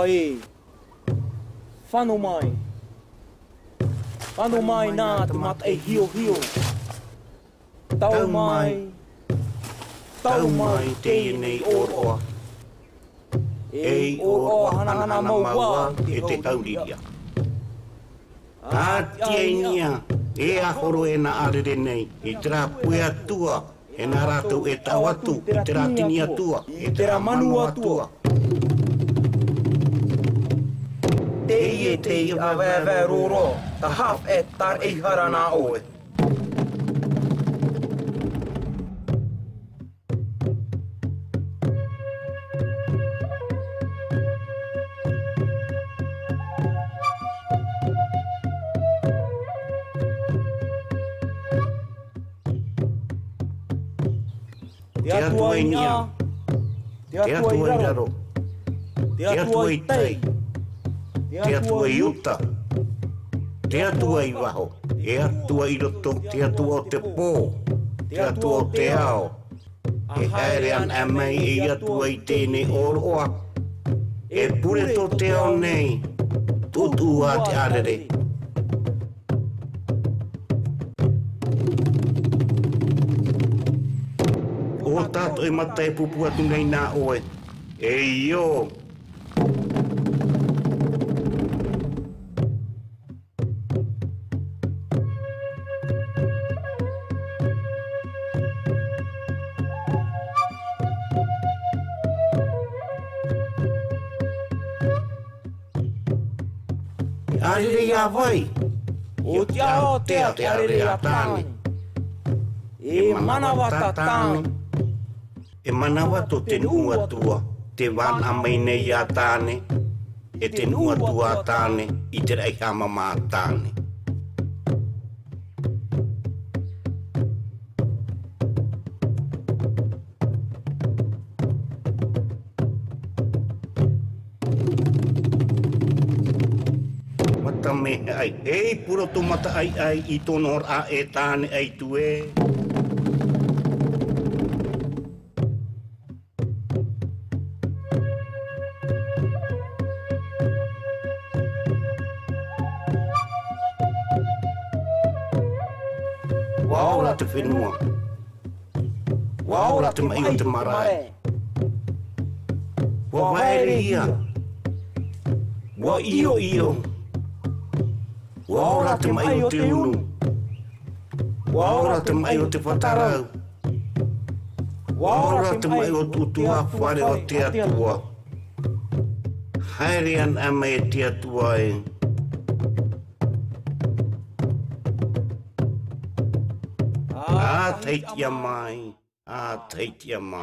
e whanu mai. Whanu mai nā te mat e hio hio. Tau mai tēnei oroa. E oroa hana maua e te tauriria. Ātiainia e ahoro e na arere nei, i te rā pue atua, e nā rātou e tau atu, i te rā tini atua, e te rā manu atua. Tei e tei a vēvē rōro, ta haf e tar e harana oe. Te atua i nia, te atua i raro, te atua i tei, te atua i uta, te atua i waho, e atua i roto, te atua o te pō, te atua o te ao, e haere an a mei e atua i tēnei oroa, e pure tō te ao nei, tutu a te arere. O tato e mata e pupu atu nei nā oe. E io. Arere ia vai. O te ao te arere a tāne. E manawa ta tāne. E manawa to te nua tua, te wana mai nei a tāne, e te nua tua a tāne, i te rei hamama a tāne. Mata me ai, ei puro to mata ai i tono a e tāne ai tue. Waora te whenua. Waora te mai o te marae. Wa waere ia. Wa io. Waora te mai o te unu. Waora te mai o te whatarau. Waora te mai o tutua whare o te atua. Haere an a mai e te atua e. Teitia mai, teitia mai.